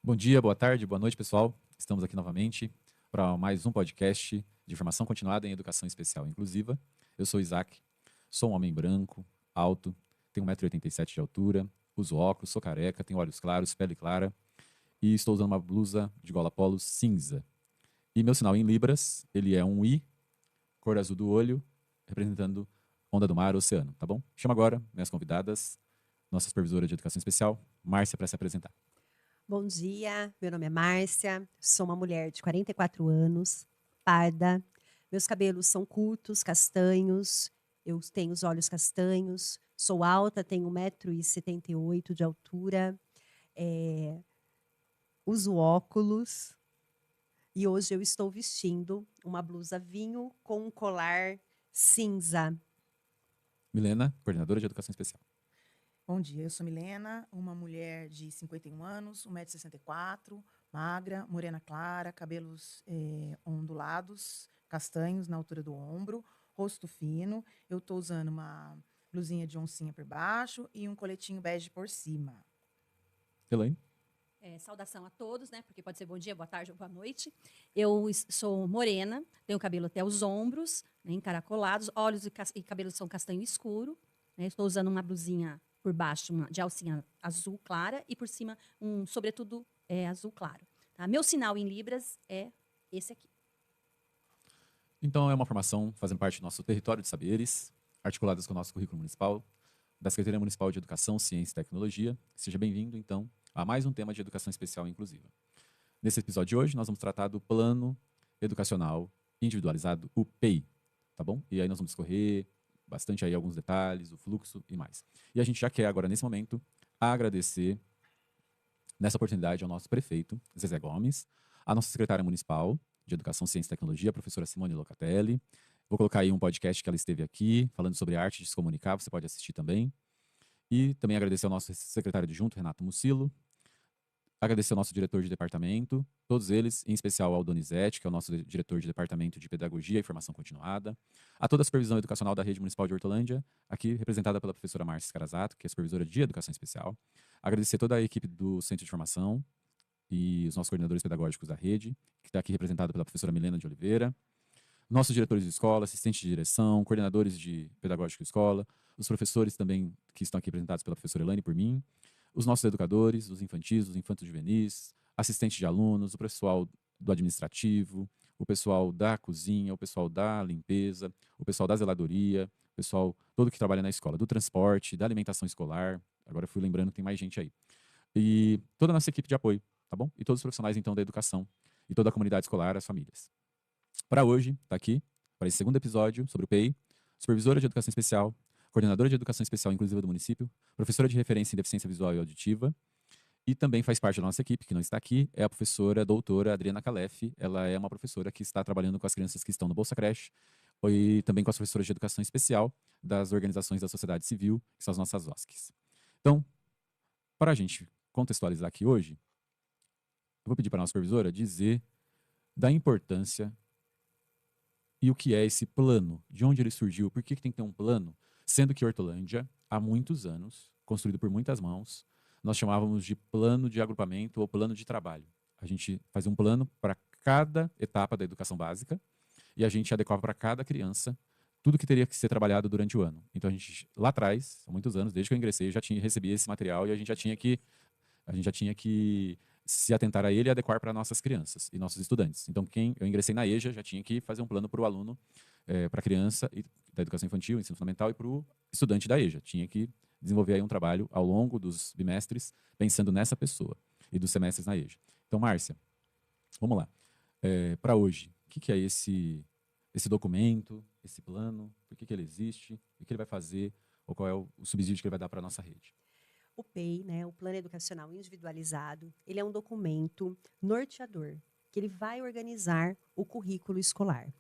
Bom dia, boa tarde, boa noite, pessoal. Estamos aqui novamente para mais um podcast de formação continuada em educação especial e inclusiva. Eu sou Isaac, sou um homem branco, alto, tenho 1,87 m de altura, uso óculos, sou careca, tenho olhos claros, pele clara e estou usando uma blusa de gola polo cinza. E meu sinal em libras, ele é um I, cor azul do olho, representando onda do mar, oceano, tá bom? Chamo agora minhas convidadas, nossa supervisora de educação especial, Márcia, para se apresentar. Bom dia, meu nome é Márcia, sou uma mulher de 44 anos, parda. Meus cabelos são curtos, castanhos, eu tenho os olhos castanhos, sou alta, tenho 1,78 m de altura, uso óculos e hoje eu estou vestindo uma blusa vinho com um colar cinza. Milena, coordenadora de educação especial. Bom dia, eu sou Milena, uma mulher de 51 anos, 1,64 m, magra, morena clara, cabelos ondulados, castanhos na altura do ombro, rosto fino. Eu estou usando uma blusinha de oncinha por baixo e um coletinho bege por cima. Elaine? Saudação a todos, né? Porque pode ser bom dia, boa tarde ou boa noite. Eu sou morena, tenho cabelo até os ombros, né, encaracolados, olhos e cabelos são castanho escuro. Né, estou usando uma blusinha por baixo, de alcinha azul clara, e por cima um sobretudo azul claro. Tá? Meu sinal em libras é esse aqui. Então, é uma formação fazendo parte do nosso território de saberes, articuladas com o nosso currículo municipal, da Secretaria Municipal de Educação, Ciência e Tecnologia. Seja bem-vindo, então, a mais um tema de educação especial e inclusiva. Nesse episódio de hoje, nós vamos tratar do Plano Educacional Individualizado, o PEI, tá bom? E aí nós vamos discorrer bastante aí alguns detalhes, o fluxo e mais. E a gente já quer agora, nesse momento, agradecer, nessa oportunidade, ao nosso prefeito, Zezé Gomes, à nossa secretária municipal de Educação, Ciência e Tecnologia, a professora Simone Locatelli. Vou colocar aí um podcast que ela esteve aqui, falando sobre a arte de se comunicar, você pode assistir também. E também agradecer ao nosso secretário adjunto, Renato Mucilo, agradecer ao nosso diretor de departamento, todos eles, em especial ao Donizete, que é o nosso diretor de departamento de Pedagogia e Formação Continuada, a toda a supervisão educacional da Rede Municipal de Hortolândia, aqui representada pela professora Márcia Scarazato, que é supervisora de Educação Especial, agradecer toda a equipe do Centro de Formação e os nossos coordenadores pedagógicos da rede, que está aqui representado pela professora Milena de Oliveira, nossos diretores de escola, assistentes de direção, coordenadores de pedagógico de escola, os professores também que estão aqui representados pela professora Elaine por mim, os nossos educadores, os infantis, os infantos juvenis, assistentes de alunos, o pessoal do administrativo, o pessoal da cozinha, o pessoal da limpeza, o pessoal da zeladoria, o pessoal todo que trabalha na escola, do transporte, da alimentação escolar. Agora eu fui lembrando que tem mais gente aí. E toda a nossa equipe de apoio, tá bom? E todos os profissionais, então, da educação e toda a comunidade escolar, as famílias. Para hoje, está aqui, para esse segundo episódio sobre o PEI, supervisora de educação especial, coordenadora de educação especial inclusiva do município, professora de referência em deficiência visual e auditiva, e também faz parte da nossa equipe, que não está aqui, é a professora doutora Adriana Calef. Ela é uma professora que está trabalhando com as crianças que estão no Bolsa Creche e também com as professoras de educação especial das organizações da sociedade civil, que são as nossas OSCs. Então, para a gente contextualizar aqui hoje, eu vou pedir para a nossa supervisora dizer da importância e o que é esse plano, de onde ele surgiu, por que tem que ter um plano, sendo que Hortolândia, há muitos anos, construído por muitas mãos, nós chamávamos de plano de agrupamento ou plano de trabalho. A gente fazia um plano para cada etapa da educação básica e a gente adequava para cada criança tudo que teria que ser trabalhado durante o ano. Então a gente, lá atrás, há muitos anos, desde que eu ingressei, eu já recebia esse material e a gente já tinha que se atentar a ele e adequar para nossas crianças e nossos estudantes. Então, eu ingressei na EJA, já tinha que fazer um plano para o aluno, para a criança da educação infantil, ensino fundamental, e para o estudante da EJA. Tinha que desenvolver aí um trabalho ao longo dos bimestres, pensando nessa pessoa e dos semestres na EJA. Então, Márcia, vamos lá. Para hoje, o que é esse documento, esse plano, por que ele existe, o que ele vai fazer, ou qual é o subsídio que ele vai dar para a nossa rede? O PEI, né, o Plano Educacional Individualizado, ele é um documento norteador, que ele vai organizar o currículo escolar.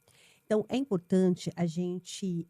Então, é importante a gente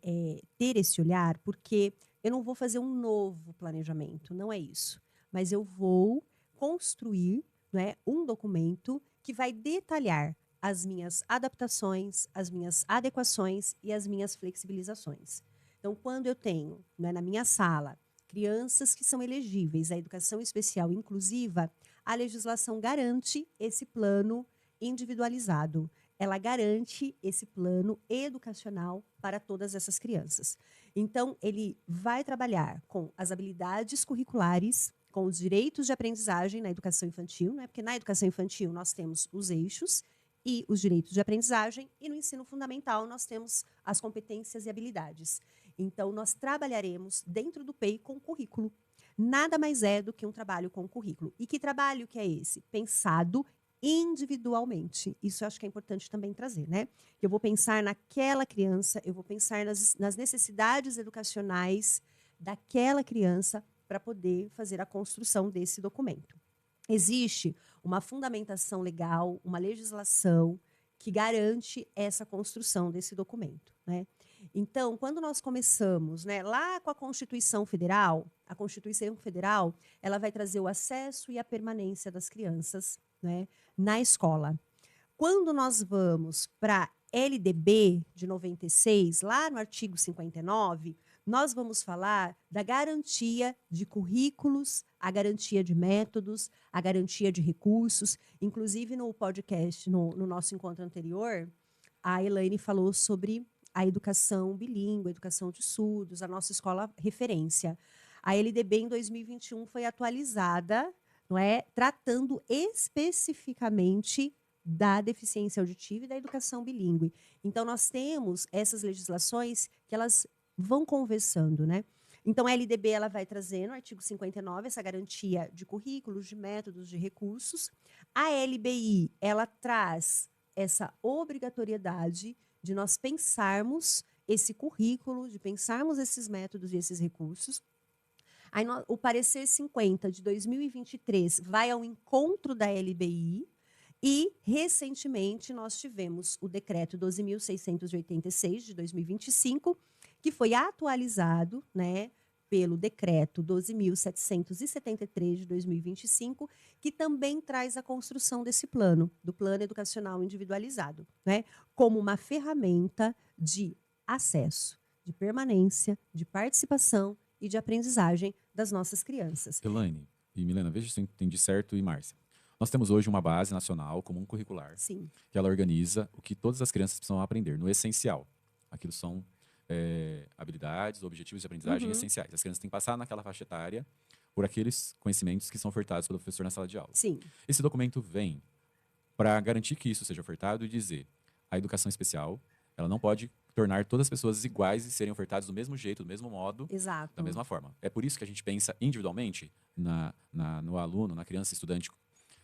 ter esse olhar, porque eu não vou fazer um novo planejamento, não é isso. Mas eu vou construir, né, um documento que vai detalhar as minhas adaptações, as minhas adequações e as minhas flexibilizações. Então, quando eu tenho, né, na minha sala crianças que são elegíveis à educação especial inclusiva, a legislação garante esse plano individualizado. Ela garante esse plano educacional para todas essas crianças. Então, ele vai trabalhar com as habilidades curriculares, com os direitos de aprendizagem na educação infantil, né? Porque na educação infantil nós temos os eixos e os direitos de aprendizagem, e no ensino fundamental nós temos as competências e habilidades. Então, nós trabalharemos dentro do PEI com currículo. Nada mais é do que um trabalho com currículo. E que trabalho que é esse? Pensado individualmente. Isso eu acho que é importante também trazer, né? Eu vou pensar naquela criança, eu vou pensar nas necessidades educacionais daquela criança para poder fazer a construção desse documento. Existe uma fundamentação legal, uma legislação que garante essa construção desse documento, né? Então, quando nós começamos, né, lá com a Constituição Federal, ela vai trazer o acesso e a permanência das crianças, né, na escola. Quando nós vamos para a LDB de 96, lá no artigo 59, nós vamos falar da garantia de currículos, a garantia de métodos, a garantia de recursos. Inclusive, no podcast, no nosso encontro anterior, a Elaine falou sobre a educação bilíngue, a educação de surdos, a nossa escola referência. A LDB, em 2021, foi atualizada, não é, tratando especificamente da deficiência auditiva e da educação bilíngue. Então, nós temos essas legislações que elas vão conversando, né? Então, a LDB ela vai trazer, no artigo 59, essa garantia de currículos, de métodos, de recursos. A LBI, ela traz essa obrigatoriedade de nós pensarmos esse currículo, de pensarmos esses métodos e esses recursos. Aí, o parecer 50 de 2023 vai ao encontro da LBI e, recentemente, nós tivemos o decreto 12.686 de 2025, que foi atualizado, né, pelo decreto 12.773 de 2025, que também traz a construção desse plano, do plano educacional individualizado, né, como uma ferramenta de acesso, de permanência, de participação e de aprendizagem das nossas crianças. Elaine e Milena, veja se eu entendi certo, e Márcia. Nós temos hoje uma base nacional comum curricular, Sim. que ela organiza o que todas as crianças precisam aprender, no essencial. Aquilo são habilidades, objetivos de aprendizagem essenciais. As crianças têm que passar naquela faixa etária por aqueles conhecimentos que são ofertados pelo professor na sala de aula. Sim. Esse documento vem para garantir que isso seja ofertado e dizer a educação especial, ela não pode tornar todas as pessoas iguais e serem ofertadas do mesmo jeito, do mesmo modo, Exato. da mesma forma. É por isso que a gente pensa individualmente no aluno, na criança, estudante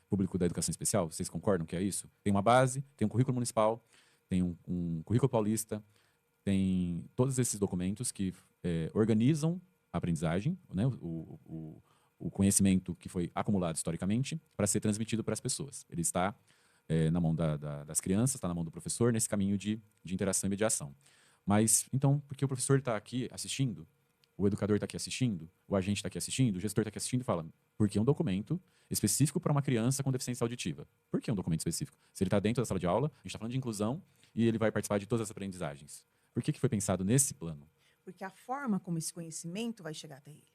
público da educação especial. Vocês concordam que é isso? Tem uma base, tem um currículo municipal, tem um currículo paulista, tem todos esses documentos que organizam a aprendizagem, né, o conhecimento que foi acumulado historicamente para ser transmitido para as pessoas. Ele está na mão das crianças, está na mão do professor, nesse caminho de interação e mediação. Mas, então, porque o professor está aqui assistindo, o educador está aqui assistindo, o agente está aqui assistindo, o gestor está aqui assistindo e fala, por que um documento específico para uma criança com deficiência auditiva? Por que um documento específico? Se ele está dentro da sala de aula, a gente está falando de inclusão e ele vai participar de todas as aprendizagens. Por que foi pensado nesse plano? Porque a forma como esse conhecimento vai chegar até ele,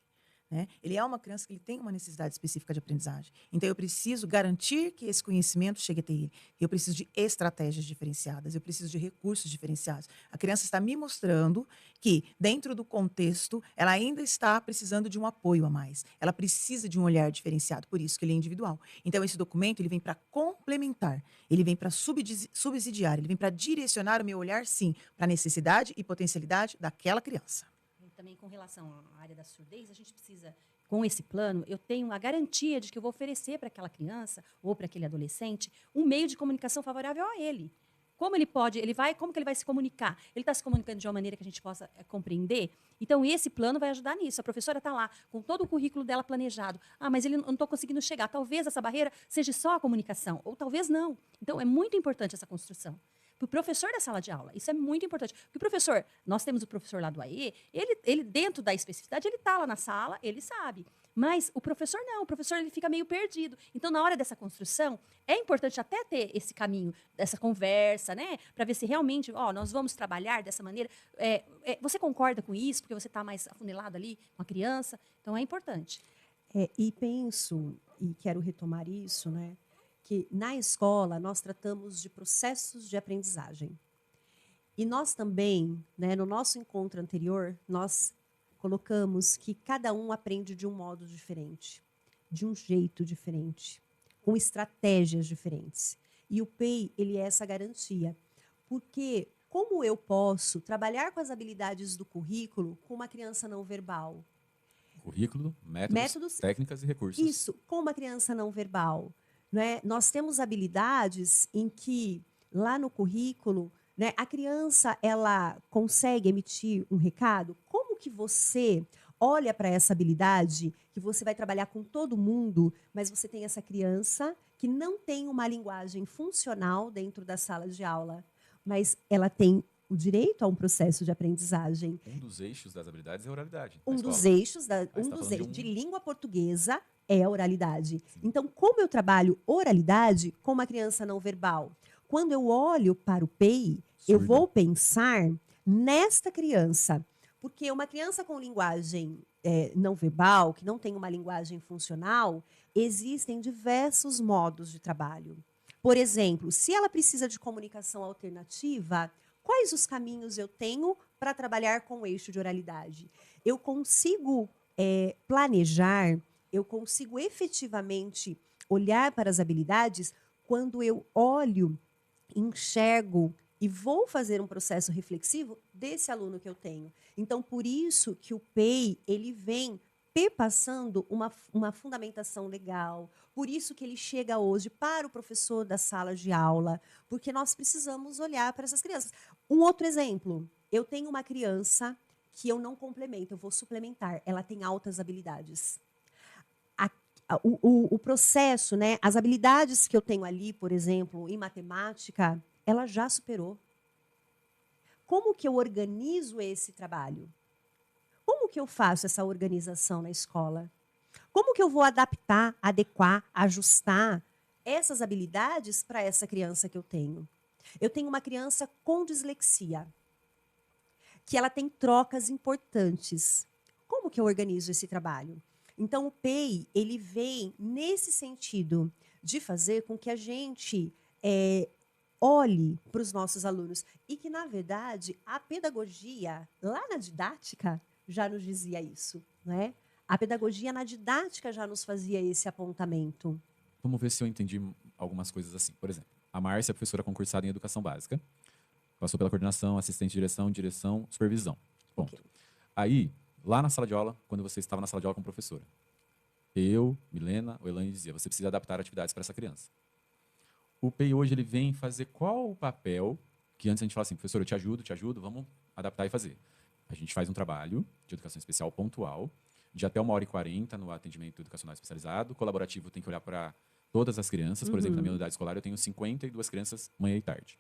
né? Ele é uma criança que ele tem uma necessidade específica de aprendizagem. Então, eu preciso garantir que esse conhecimento chegue até ele. Eu preciso de estratégias diferenciadas, eu preciso de recursos diferenciados. A criança está me mostrando que, dentro do contexto, ela ainda está precisando de um apoio a mais. Ela precisa de um olhar diferenciado, por isso que ele é individual. Então, esse documento ele vem para complementar, ele vem para subsidiar, ele vem para direcionar o meu olhar, sim, para a necessidade e potencialidade daquela criança. Também com relação à área da surdez, a gente precisa, com esse plano, eu tenho a garantia de que eu vou oferecer para aquela criança ou para aquele adolescente um meio de comunicação favorável a ele. Como ele pode, como que ele vai se comunicar? Ele está se comunicando de uma maneira que a gente possa compreender? Então, esse plano vai ajudar nisso. A professora está lá com todo o currículo dela planejado. Ah, mas ele não estou conseguindo chegar. Talvez essa barreira seja só a comunicação, ou talvez não. Então, é muito importante essa construção. Para o professor da sala de aula, isso é muito importante. Porque o professor, nós temos o professor lá do AE, ele dentro da especificidade, ele está lá na sala, ele sabe. Mas o professor não, o professor ele fica meio perdido. Então, na hora dessa construção, é importante até ter esse caminho, dessa conversa, né? Para ver se realmente, nós vamos trabalhar dessa maneira. Você concorda com isso? Porque você está mais afunilado ali com a criança. Então, é importante. E penso, e quero retomar isso, né, que na escola nós tratamos de processos de aprendizagem. E nós também, né, no nosso encontro anterior, nós colocamos que cada um aprende de um modo diferente, de um jeito diferente, com estratégias diferentes. E o PEI, ele é essa garantia. Porque como eu posso trabalhar com as habilidades do currículo com uma criança não verbal? Currículo, métodos, Métodos, técnicas e recursos. isso, com uma criança não verbal. Né? Nós temos habilidades em que, lá no currículo, né, a criança ela consegue emitir um recado. Como que você olha para essa habilidade, que você vai trabalhar com todo mundo, mas você tem essa criança que não tem uma linguagem funcional dentro da sala de aula, mas ela tem o direito a um processo de aprendizagem. Um dos eixos das habilidades é a oralidade. Um dos eixos de língua portuguesa é a oralidade. Sim. Então, como eu trabalho oralidade com uma criança não verbal? Quando eu olho para o PEI, eu vou pensar nesta criança. Porque uma criança com linguagem não verbal, que não tem uma linguagem funcional, existem diversos modos de trabalho. Por exemplo, se ela precisa de comunicação alternativa, quais os caminhos eu tenho para trabalhar com o eixo de oralidade? Eu consigo planejar, eu consigo efetivamente olhar para as habilidades quando eu olho, enxergo e vou fazer um processo reflexivo desse aluno que eu tenho. Então, por isso que o PEI, ele vem perpassando uma fundamentação legal. Por isso que ele chega hoje para o professor da sala de aula, porque nós precisamos olhar para essas crianças. Um outro exemplo, eu tenho uma criança que eu não complemento, eu vou suplementar. Ela tem altas habilidades. O processo, né, as habilidades que eu tenho ali, por exemplo, em matemática, ela já superou. Como que eu organizo esse trabalho? Como que eu faço essa organização na escola? Como que eu vou adaptar, adequar, ajustar essas habilidades para essa criança que eu tenho? Eu tenho uma criança com dislexia, que ela tem trocas importantes. Como que eu organizo esse trabalho? Então, o PEI, ele vem nesse sentido de fazer com que a gente olhe para os nossos alunos e que, na verdade, a pedagogia, lá na didática, já nos dizia isso, né? A pedagogia na didática já nos fazia esse apontamento. Vamos ver se eu entendi algumas coisas assim. Por exemplo, a Márcia é professora concursada em educação básica, passou pela coordenação, assistente de direção, supervisão. Ponto. Okay. Aí, lá na sala de aula, quando você estava na sala de aula como professora, eu, Milena, o Elaine dizia, você precisa adaptar atividades para essa criança. O PEI hoje ele vem fazer qual o papel que antes a gente falava assim, professor, eu te ajudo, vamos adaptar e fazer. A gente faz um trabalho de educação especial pontual, de até 1h40 no atendimento educacional especializado. Colaborativo tem que olhar para todas as crianças. Por exemplo, na minha unidade escolar eu tenho 52 crianças manhã e tarde.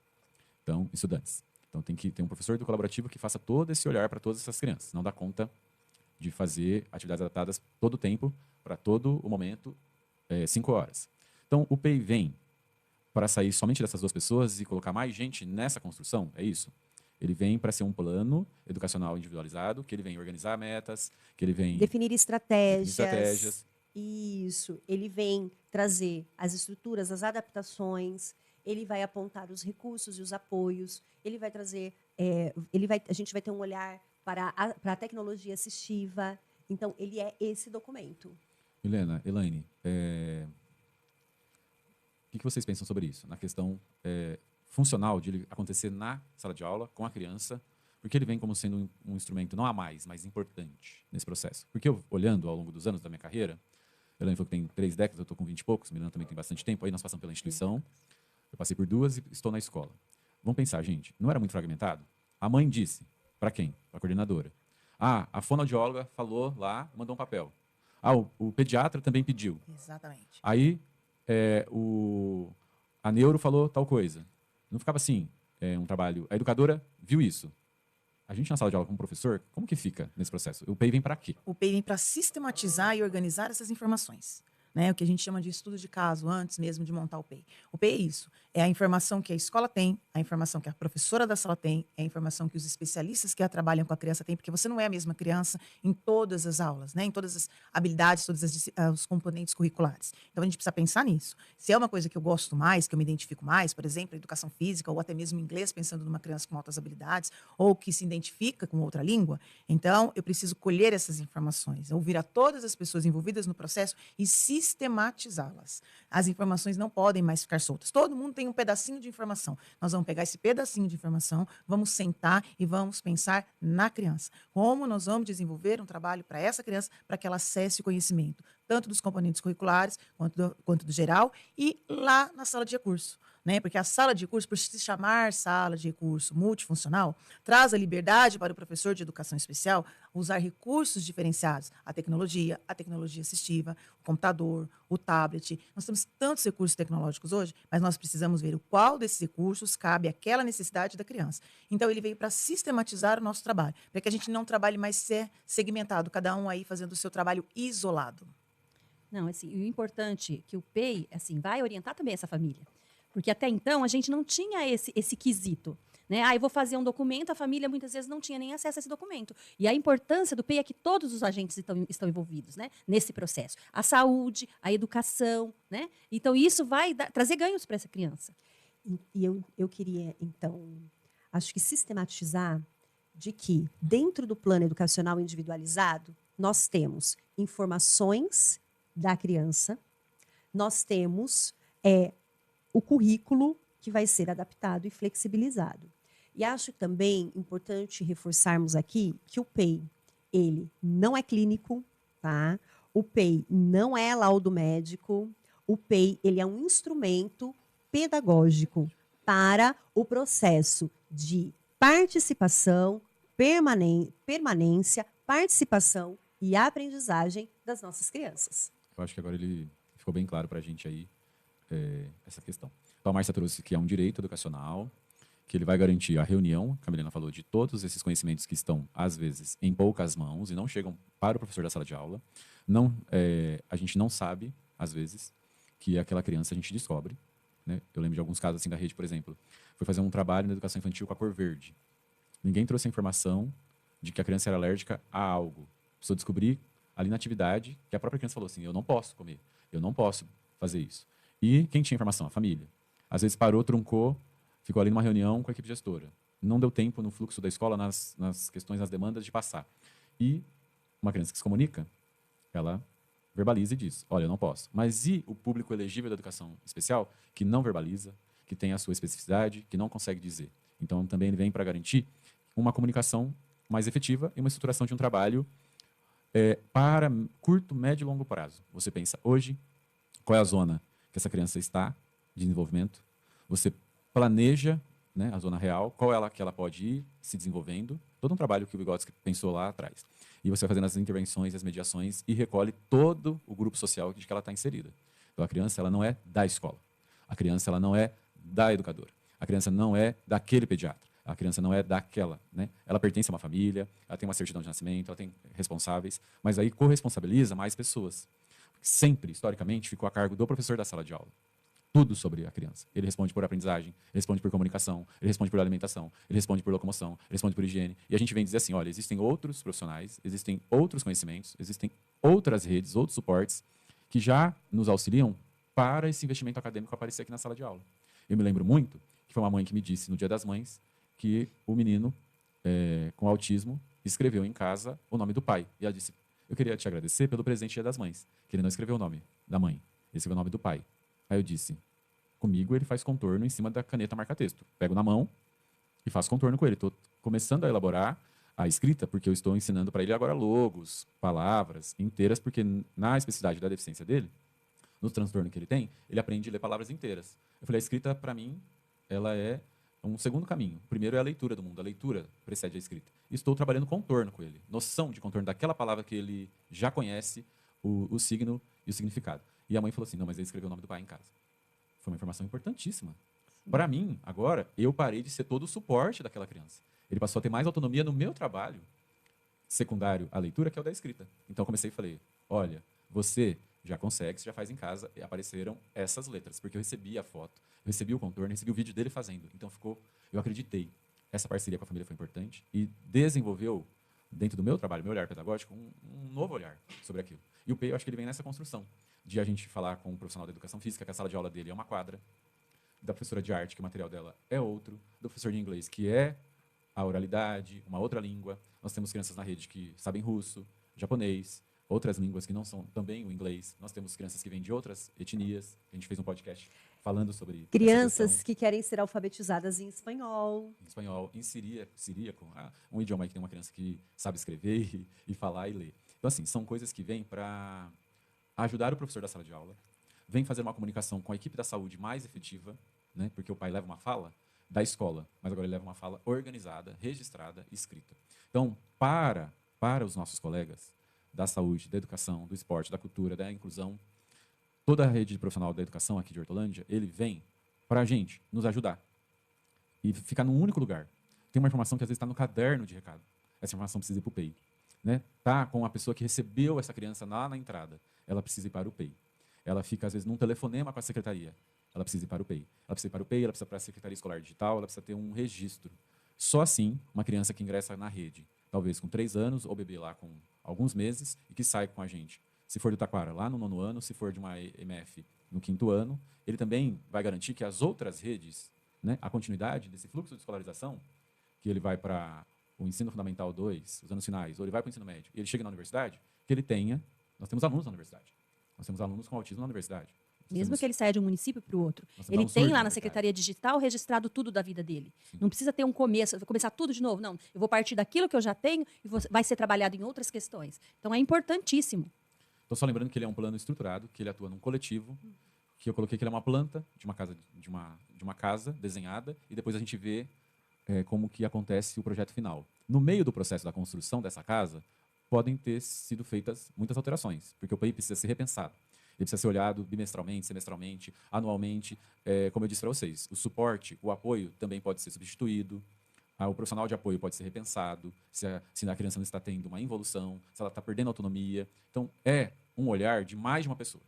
Então, estudantes. Então, tem que ter um professor do colaborativo que faça todo esse olhar para todas essas crianças. Não dá conta de fazer atividades adaptadas todo o tempo, para todo o momento, 5 horas. Então, o PEI vem para sair somente dessas duas pessoas e colocar mais gente nessa construção, é isso? Ele vem para ser um plano educacional individualizado, que ele vem organizar metas, que ele vem definir estratégias. Isso. Ele vem trazer as estruturas, as adaptações. Ele vai apontar os recursos e os apoios. Ele vai trazer, a gente vai ter um olhar para a tecnologia assistiva. Então, ele é esse documento. Milena, Elaine, o que vocês pensam sobre isso? Na questão funcional de ele acontecer na sala de aula com a criança, porque ele vem como sendo um instrumento não a mais, mas importante nesse processo. Porque eu, olhando ao longo dos anos da minha carreira, Elaine falou que tem 3 décadas, eu estou com 20 e poucos, Milena também tem bastante tempo, aí nós passamos pela instituição, eu passei por 2 e estou na escola. Vamos pensar, gente, não era muito fragmentado? A mãe disse, para quem? Para a coordenadora. A fonoaudióloga falou lá, mandou um papel. O pediatra também pediu. Exatamente. Aí a neuro falou tal coisa. Não ficava assim, um trabalho. A educadora viu isso. A gente na sala de aula como professor, como que fica nesse processo? O PEI vem para quê? O PEI vem para sistematizar e organizar essas informações. Né? O que a gente chama de estudo de caso, antes mesmo de montar o PEI. O PEI é isso. É a informação que a escola tem, a informação que a professora da sala tem, é a informação que os especialistas que trabalham com a criança têm, porque você não é a mesma criança em todas as aulas, né? Em todas as habilidades, todos os componentes curriculares. Então, a gente precisa pensar nisso. Se é uma coisa que eu gosto mais, que eu me identifico mais, por exemplo, educação física, ou até mesmo inglês, pensando numa criança com altas habilidades, ou que se identifica com outra língua, então eu preciso colher essas informações, ouvir a todas as pessoas envolvidas no processo e sistematizá-las. As informações não podem mais ficar soltas. Todo mundo tem um pedacinho de informação. Nós vamos pegar esse pedacinho de informação, vamos sentar e vamos pensar na criança. Como nós vamos desenvolver um trabalho para essa criança, para que ela acesse o conhecimento, tanto dos componentes curriculares, quanto do geral, e lá na sala de recurso. Né? Porque a sala de recurso, por se chamar sala de recurso multifuncional, traz a liberdade para o professor de educação especial usar recursos diferenciados, a tecnologia assistiva, o computador, o tablet. Nós temos tantos recursos tecnológicos hoje, mas nós precisamos ver o qual desses recursos cabe àquela necessidade da criança. Então, ele veio para sistematizar o nosso trabalho, para que a gente não trabalhe mais segmentado, cada um aí fazendo o seu trabalho isolado. Não, assim, o importante é que o PEI, assim, vai orientar também essa família. Porque até então a gente não tinha esse quesito. Né? Eu vou fazer um documento, a família muitas vezes não tinha nem acesso a esse documento. E a importância do PEI é que todos os agentes estão envolvidos, né, nesse processo. A saúde, a educação. Né? Então, isso vai trazer ganhos para essa criança. E eu queria, então, acho que sistematizar de que, dentro do plano educacional individualizado, nós temos informações da criança, nós temos o currículo que vai ser adaptado e flexibilizado. E acho também importante reforçarmos aqui que o PEI, ele não é clínico, tá? O PEI não é laudo médico, o PEI, ele é um instrumento pedagógico para o processo de participação, permanência, participação e aprendizagem das nossas crianças. Eu acho que agora ele ficou bem claro para a gente aí essa questão. Então, a Márcia trouxe que é um direito educacional, que ele vai garantir a reunião, que a Milena falou, de todos esses conhecimentos que estão, às vezes, em poucas mãos e não chegam para o professor da sala de aula. A gente não sabe, às vezes, que aquela criança a gente descobre. Né? Eu lembro de alguns casos assim da rede, por exemplo. Foi fazer um trabalho na educação infantil com a cor verde. Ninguém trouxe a informação de que a criança era alérgica a algo. Precisou descobrir ali na atividade que a própria criança falou assim, eu não posso comer, eu não posso fazer isso. E quem tinha informação? A família. Às vezes parou, truncou, ficou ali numa reunião com a equipe gestora. Não deu tempo no fluxo da escola, nas questões, nas demandas de passar. E uma criança que se comunica, ela verbaliza e diz, olha, eu não posso. Mas e o público elegível da educação especial, que não verbaliza, que tem a sua especificidade, que não consegue dizer? Então, também ele vem para garantir uma comunicação mais efetiva e uma estruturação de um trabalho para curto, médio e longo prazo. Você pensa, hoje, qual é a zona que essa criança está de desenvolvimento? Você planeja, né, a zona real, qual é ela que ela pode ir se desenvolvendo, todo um trabalho que o Vygotsky pensou lá atrás. E você vai fazendo as intervenções, as mediações e recolhe todo o grupo social de que ela está inserida. Então, a criança ela não é da escola. A criança ela não é da educadora. A criança não é daquele pediatra. A criança não é daquela. Né? Ela pertence a uma família, ela tem uma certidão de nascimento, ela tem responsáveis, mas aí corresponsabiliza mais pessoas. Sempre, historicamente, ficou a cargo do professor da sala de aula. Tudo sobre a criança. Ele responde por aprendizagem, ele responde por comunicação, ele responde por alimentação, ele responde por locomoção, ele responde por higiene. E a gente vem dizer assim, olha, existem outros profissionais, existem outros conhecimentos, existem outras redes, outros suportes que já nos auxiliam para esse investimento acadêmico aparecer aqui na sala de aula. Eu me lembro muito que foi uma mãe que me disse no Dia das Mães que o menino com autismo escreveu em casa o nome do pai. E ela disse, eu queria te agradecer pelo presente Dia das Mães, que ele não escreveu o nome da mãe, ele escreveu o nome do pai. Aí eu disse, comigo ele faz contorno em cima da caneta marca-texto. Pego na mão e faço contorno com ele. Estou começando a elaborar a escrita, porque eu estou ensinando para ele agora logos, palavras inteiras, porque na especificidade da deficiência dele, no transtorno que ele tem, ele aprende a ler palavras inteiras. Eu falei, a escrita, para mim, ela é um segundo caminho. O primeiro é a leitura do mundo. A leitura precede a escrita. E estou trabalhando contorno com ele. Noção de contorno daquela palavra que ele já conhece, o signo e o significado. E a mãe falou assim, não, mas ele escreveu o nome do pai em casa. Foi uma informação importantíssima. Para mim, agora, eu parei de ser todo o suporte daquela criança. Ele passou a ter mais autonomia no meu trabalho secundário à leitura, que é o da escrita. Então, eu comecei e falei, olha, você já consegue, você já faz em casa, e apareceram essas letras, porque eu recebi a foto, eu recebi o contorno, recebi o vídeo dele fazendo. Então eu acreditei. Essa parceria com a família foi importante e desenvolveu, dentro do meu trabalho, meu olhar pedagógico, um novo olhar sobre aquilo. E o PEI, eu acho que ele vem nessa construção, de a gente falar com um profissional da educação física, que a sala de aula dele é uma quadra, da professora de arte, que o material dela é outro, do professor de inglês, que é a oralidade, uma outra língua. Nós temos crianças na rede que sabem russo, japonês, outras línguas que não são também o inglês. Nós temos crianças que vêm de outras etnias. A gente fez um podcast falando sobre essa Crianças questão. que querem ser alfabetizadas em espanhol. Em espanhol, em siríaco, um idioma aí que tem uma criança que sabe escrever e falar e ler. Então, assim, são coisas que vêm para ajudar o professor da sala de aula, vem fazer uma comunicação com a equipe da saúde mais efetiva, né? Porque o pai leva uma fala da escola, mas agora ele leva uma fala organizada, registrada e escrita. Então, para os nossos colegas da saúde, da educação, do esporte, da cultura, da inclusão, toda a rede profissional da educação aqui de Hortolândia, ele vem para a gente nos ajudar e ficar num único lugar. Tem uma informação que às vezes está no caderno de recado. Essa informação precisa ir para o PEI. Né? Tá com a pessoa que recebeu essa criança lá na entrada. Ela precisa ir para o PEI. Ela fica, às vezes, num telefonema com a secretaria. Ela precisa ir para o PEI. Ela precisa ir para o PEI, ela precisa ir para a Secretaria Escolar Digital, ela precisa ter um registro. Só assim, uma criança que ingressa na rede, talvez com 3 anos, ou bebê lá com alguns meses, e que sai com a gente. Se for do Taquara, lá no 9º ano, se for de uma MF no 5º ano, ele também vai garantir que as outras redes, né, a continuidade desse fluxo de escolarização, que ele vai para o ensino fundamental 2, os anos finais, ou ele vai para o ensino médio, e ele chega na universidade, que ele tenha... Nós temos alunos na universidade. Nós temos alunos com autismo na universidade. Mesmo que ele saia de um município para o outro. Nós temos Ele um tem surdo lá na na verdade. Secretaria Digital registrado tudo da vida dele. Sim. Não precisa ter um começo, vou começar tudo de novo. Não, eu vou partir daquilo que eu já tenho e vai ser trabalhado em outras questões. Então, é importantíssimo. Estou só lembrando que ele é um plano estruturado, que ele atua num coletivo, que eu coloquei que ele é uma planta de uma casa desenhada, e depois a gente vê como que acontece o projeto final. No meio do processo da construção dessa casa, podem ter sido feitas muitas alterações, porque o PEI precisa ser repensado. Ele precisa ser olhado bimestralmente, semestralmente, anualmente. Como eu disse para vocês, o suporte, o apoio também pode ser substituído. O profissional de apoio pode ser repensado, se a criança não está tendo uma involução, se ela está perdendo autonomia. Então, é um olhar de mais de uma pessoa.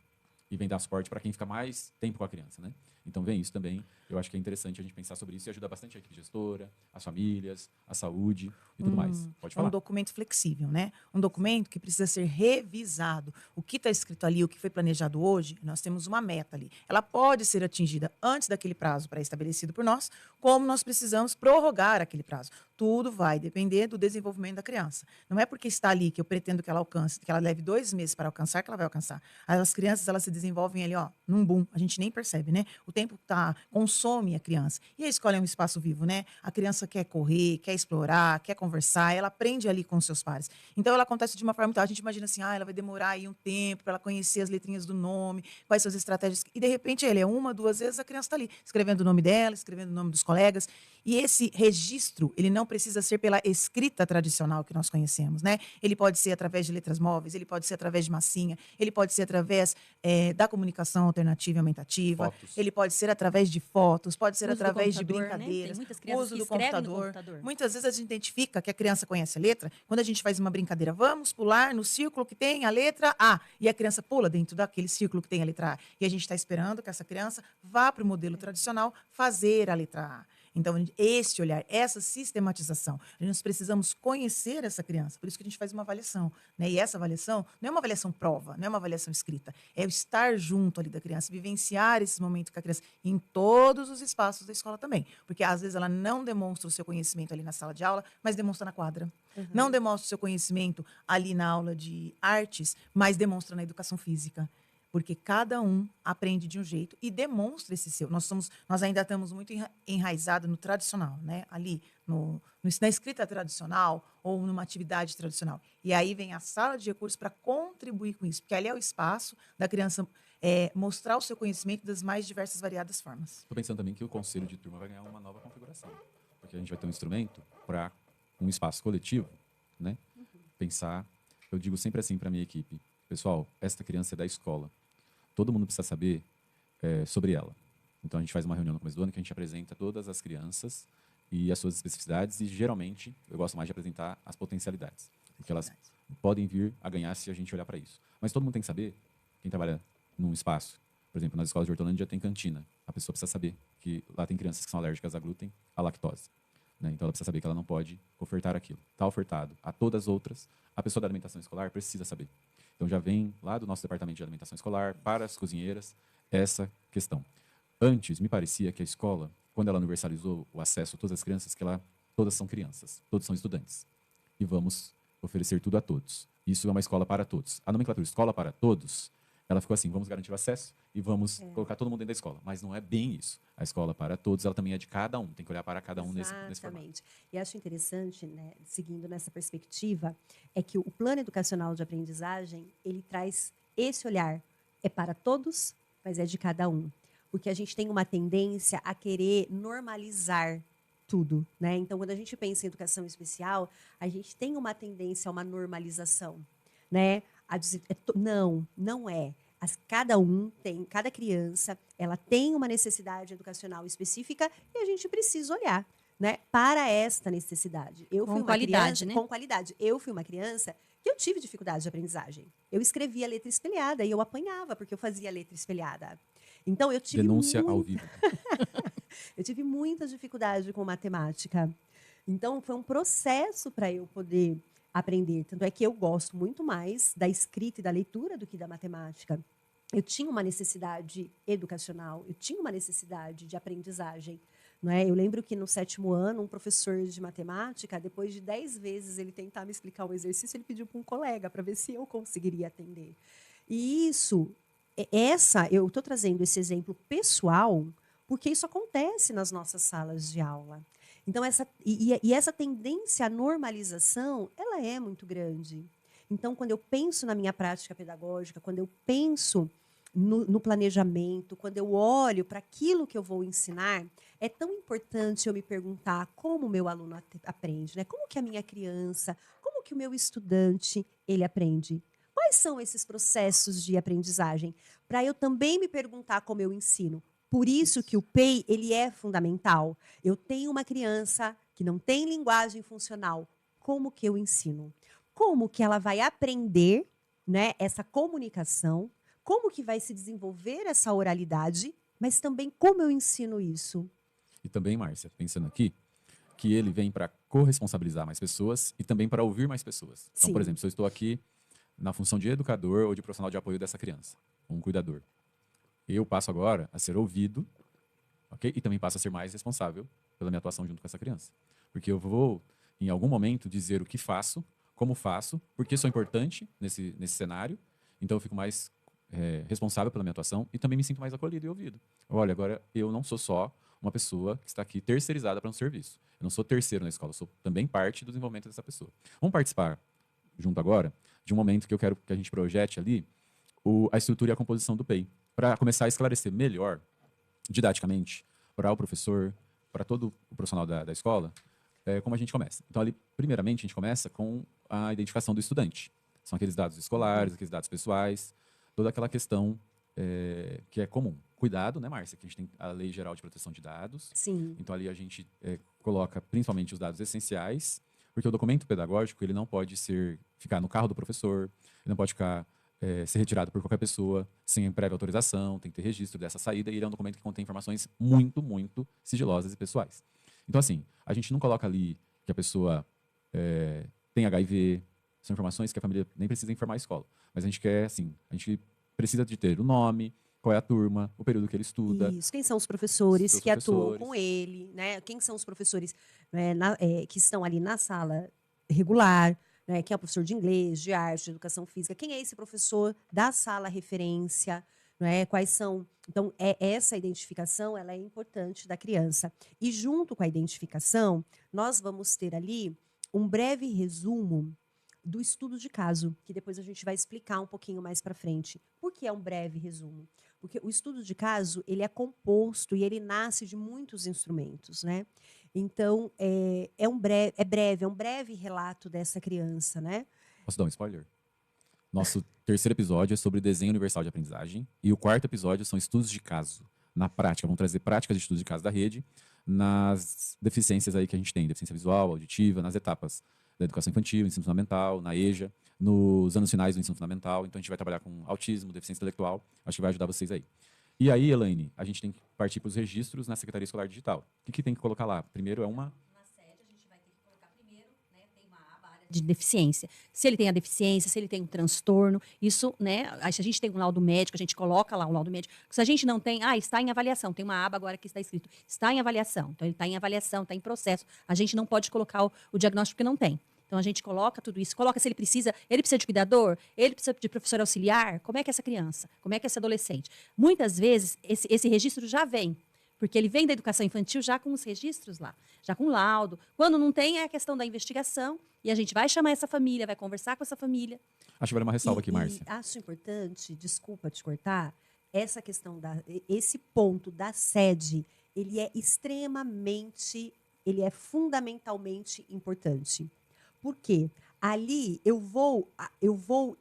E vem dar suporte para quem fica mais tempo com a criança. Né? Então, vem isso também. Eu acho que é interessante a gente pensar sobre isso e ajuda bastante a equipe gestora, as famílias, a saúde e tudo mais. Pode É falar. um documento flexível, né? Um documento que precisa ser revisado. O que está escrito ali, o que foi planejado hoje, nós temos uma meta ali. Ela pode ser atingida antes daquele prazo pré-estabelecido por nós, como nós precisamos prorrogar aquele prazo. Tudo vai depender do desenvolvimento da criança. Não é porque está ali que eu pretendo que ela alcance, que ela leve 2 meses para alcançar, que ela vai alcançar. As crianças, elas se desenvolvem ali, ó, num boom. A gente nem percebe, né? O tempo consome a criança. E a escola é um espaço vivo, né? A criança quer correr, quer explorar, quer conversar, ela aprende ali com os seus pares. Então, ela acontece de uma forma tal. A gente imagina assim, ela vai demorar aí um tempo para ela conhecer as letrinhas do nome, quais são as estratégias. E, de repente, ele é 1, 2 vezes, a criança está ali, escrevendo o nome dela, escrevendo o nome dos colegas. E esse registro, ele não precisa ser pela escrita tradicional que nós conhecemos, né? Ele pode ser através de letras móveis, ele pode ser através de massinha, ele pode ser através da comunicação alternativa e aumentativa, Fotos. ele pode ser através de fotos, pode ser Uso do através de computador, né? brincadeiras, Tem muitas crianças uso que do escrevem no computador. computador. Muitas vezes a gente identifica que a criança conhece a letra quando a gente faz uma brincadeira. Vamos pular no círculo que tem a letra A. E a criança pula dentro daquele círculo que tem a letra A. E a gente está esperando que essa criança vá para o modelo tradicional fazer a letra A. Então, esse olhar, essa sistematização, nós precisamos conhecer essa criança. Por isso que a gente faz uma avaliação. Né? E essa avaliação não é uma avaliação prova, não é uma avaliação escrita. É o estar junto ali da criança, vivenciar esse momento com a criança em todos os espaços da escola também. Porque, às vezes, ela não demonstra o seu conhecimento ali na sala de aula, mas demonstra na quadra. Não demonstra o seu conhecimento ali na aula de artes, mas demonstra na educação física. Porque cada um aprende de um jeito e demonstra esse seu. Nós ainda estamos muito enraizados no tradicional, né? Ali, na escrita tradicional ou numa atividade tradicional. E aí vem a sala de recursos para contribuir com isso, porque ali é o espaço da criança mostrar o seu conhecimento das mais diversas, variadas formas. Estou pensando também que o conselho de turma vai ganhar uma nova configuração, porque a gente vai ter um instrumento para um espaço coletivo, né? Pensar, eu digo sempre assim para a minha equipe, pessoal, esta criança é da escola, todo mundo precisa saber sobre ela. Então a gente faz uma reunião no começo do ano que a gente apresenta todas as crianças e as suas especificidades e geralmente eu gosto mais de apresentar as potencialidades, porque elas podem vir a ganhar se a gente olhar para isso. Mas todo mundo tem que saber quem trabalha num espaço, por exemplo, nas escolas de Hortolândia tem cantina. A pessoa precisa saber que lá tem crianças que são alérgicas a glúten, a lactose. Né? Então ela precisa saber que ela não pode ofertar aquilo. Está ofertado a todas as outras, a pessoa da alimentação escolar precisa saber. Então já vem lá do nosso departamento de alimentação escolar para as cozinheiras essa questão. Antes, me parecia que a escola, quando ela universalizou o acesso a todas as crianças, que todas são crianças, todos são estudantes. E vamos oferecer tudo a todos. Isso é uma escola para todos. A nomenclatura escola para todos, ela ficou assim, vamos garantir o acesso e vamos colocar todo mundo dentro da escola. Mas não é bem isso. A escola para todos, ela também é de cada um. Tem que olhar para cada um nesse formato. Exatamente. E acho interessante, né, seguindo nessa perspectiva, é que o plano educacional de aprendizagem, ele traz esse olhar. É para todos, mas é de cada um. Porque a gente tem uma tendência a querer normalizar tudo, né? Então, quando a gente pensa em educação especial, a gente tem uma tendência a uma normalização, né? A dizer, não é. Cada criança, ela tem uma necessidade educacional específica e a gente precisa olhar, né, para esta necessidade. Com qualidade, né? Com qualidade. Eu fui uma criança que eu tive dificuldade de aprendizagem. Eu escrevia letra espelhada e eu apanhava porque eu fazia letra espelhada. Então, eu tive Denúncia ao vivo. Eu tive muita dificuldade com matemática. Então, foi um processo para eu poder aprender. Tanto é que eu gosto muito mais da escrita e da leitura do que da matemática. Eu tinha uma necessidade educacional, eu tinha uma necessidade de aprendizagem. Não é? Eu lembro que no 7º ano, um professor de matemática, depois de 10 vezes ele tentar me explicar um exercício, ele pediu para um colega para ver se eu conseguiria atender. E eu estou trazendo esse exemplo pessoal, porque isso acontece nas nossas salas de aula. Então, essa tendência à normalização, ela é muito grande. Então, quando eu penso na minha prática pedagógica, quando eu penso no planejamento, quando eu olho para aquilo que eu vou ensinar, é tão importante eu me perguntar como o meu aluno aprende, né? Como que a minha criança, como que o meu estudante, ele aprende? Quais são esses processos de aprendizagem? Para eu também me perguntar como eu ensino. Por isso que o PEI, ele é fundamental. Eu tenho uma criança que não tem linguagem funcional. Como que eu ensino? Como que ela vai aprender, né, essa comunicação? Como que vai se desenvolver essa oralidade? Mas também como eu ensino isso? E também, Márcia, pensando aqui, que ele vem para corresponsabilizar mais pessoas e também para ouvir mais pessoas. Então, Sim. por exemplo, se eu estou aqui na função de educador ou de profissional de apoio dessa criança, um cuidador, eu passo agora a ser ouvido, ok? E também passo a ser mais responsável pela minha atuação junto com essa criança. Porque eu vou, em algum momento, dizer o que faço, como faço, porque sou importante nesse cenário, então eu fico mais responsável pela minha atuação e também me sinto mais acolhido e ouvido. Olha, agora eu não sou só uma pessoa que está aqui terceirizada para um serviço. Eu não sou terceiro na escola, eu sou também parte do desenvolvimento dessa pessoa. Vamos participar junto agora de um momento que eu quero que a gente projete ali a estrutura e a composição do PEI, para começar a esclarecer melhor, didaticamente, para o professor, para todo o profissional da escola, como a gente começa. Então, ali, primeiramente, a gente começa com a identificação do estudante. São aqueles dados escolares, aqueles dados pessoais, toda aquela questão que é comum. Cuidado, né, Márcia? Que a gente tem a Lei Geral de Proteção de Dados. Sim. Então, ali a gente coloca principalmente os dados essenciais, porque o documento pedagógico ele não pode ficar no carro do professor, ele não pode ser retirado por qualquer pessoa sem prévia autorização, tem que ter registro dessa saída, e ele é um documento que contém informações muito, muito sigilosas e pessoais. Então, assim, a gente não coloca ali que a pessoa tem HIV, são informações que a família nem precisa informar a escola. Mas a gente quer, assim, a gente precisa de ter o nome, qual é a turma, o período que ele estuda. Isso. Quem são os professores Os que atuam professores. com ele, né? Quem são os professores que estão ali na sala regular, né? Quem é o professor de inglês, de arte, de educação física? Quem é esse professor da sala referência? Né? Quais são? Então, essa identificação ela é importante da criança. E junto com a identificação, nós vamos ter ali um breve resumo do estudo de caso, que depois a gente vai explicar um pouquinho mais para frente. Por que é um breve resumo? Porque o estudo de caso ele é composto e ele nasce de muitos instrumentos, né? Então é um breve relato dessa criança, né? Posso dar um spoiler? Nosso terceiro episódio é sobre desenho universal de aprendizagem e o quarto episódio são estudos de caso. Na prática, vamos trazer práticas de estudos de caso da rede nas deficiências aí que a gente tem, deficiência visual, auditiva, nas etapas da educação infantil, ensino fundamental, na EJA, nos anos finais do ensino fundamental. Então, a gente vai trabalhar com autismo, deficiência intelectual. Acho que vai ajudar vocês aí. E aí, Elaine, a gente tem que partir para os registros na Secretaria Escolar Digital. O que tem que colocar lá? Primeiro é uma... Na sede, a gente vai ter que colocar primeiro, né, tem uma aba área de deficiência. Se ele tem a deficiência, se ele tem um transtorno, isso, né, se a gente tem um laudo médico, a gente coloca lá o laudo médico. Se a gente não tem, está em avaliação, tem uma aba agora que está escrito, está em avaliação. Então, ele está em avaliação, está em processo. A gente não pode colocar o diagnóstico porque não tem. Então, a gente coloca tudo isso, coloca se ele precisa de cuidador, ele precisa de professor auxiliar, como é que é essa criança, como é que é esse adolescente. Muitas vezes, esse registro já vem, porque ele vem da educação infantil já com os registros lá, já com laudo. Quando não tem, é a questão da investigação, e a gente vai chamar essa família, vai conversar com essa família. Acho que vale uma ressalva aqui, Márcia. E acho importante, desculpa te cortar, essa questão esse ponto da sede, ele é fundamentalmente importante. Por quê? Ali eu vou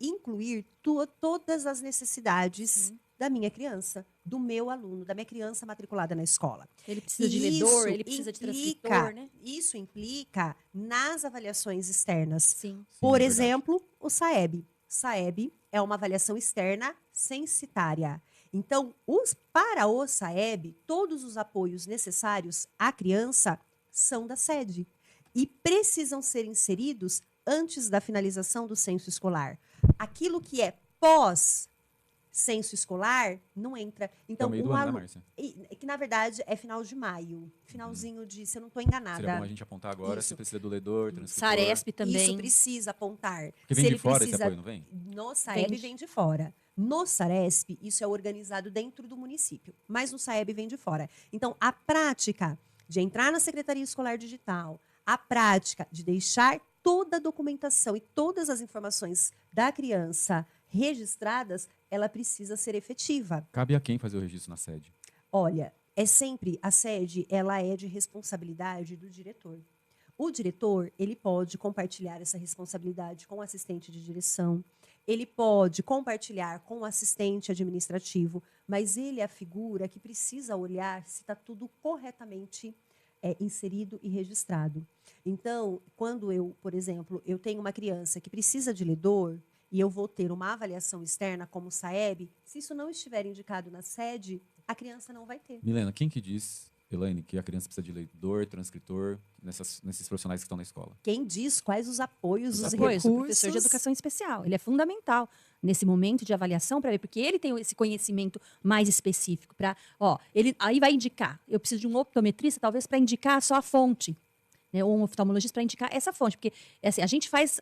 incluir todas as necessidades da minha criança, do meu aluno, da minha criança matriculada na escola. Ele precisa de ledor, ele precisa de transcritor, né? Isso implica nas avaliações externas. Sim. Por é exemplo, o SAEB. SAEB é uma avaliação externa censitária. Então, para o SAEB, todos os apoios necessários à criança são da sede e precisam ser inseridos antes da finalização do censo escolar. Aquilo que é pós-censo escolar não entra. Então, É o meio do ano, né, Márcia? que na verdade é final de maio. Finalzinho de, se eu não estou enganada. Seria bom a gente apontar agora Isso. se precisa do ledor, transcritor. Saresp também. Isso precisa apontar. Porque vem Se de ele fora precisa, esse apoio, não vem? No SAEB vem de fora. No Saresp, isso é organizado dentro do município. Mas no SAEB vem de fora. Então, a prática de entrar na Secretaria Escolar Digital, a prática de deixar toda a documentação e todas as informações da criança registradas, ela precisa ser efetiva. Cabe a quem fazer o registro na sede? Olha, a sede, ela é de responsabilidade do diretor. O diretor, ele pode compartilhar essa responsabilidade com o assistente de direção, ele pode compartilhar com o assistente administrativo, mas ele é a figura que precisa olhar se está tudo corretamente inserido e registrado. Então, quando por exemplo, eu tenho uma criança que precisa de ledor e eu vou ter uma avaliação externa como o SAEB, se isso não estiver indicado na sede, a criança não vai ter. Milena, quem que diz, Elaine, que a criança precisa de ledor, transcritor, nesses profissionais que estão na escola? Quem diz quais os apoios, os O recursos? professor de educação especial. Ele é fundamental nesse momento de avaliação para ver, porque ele tem esse conhecimento mais específico. Ele aí vai indicar. Eu preciso de um optometrista, talvez, para indicar só a fonte. Né, ou um oftalmologista para indicar essa fonte. Porque assim, a gente faz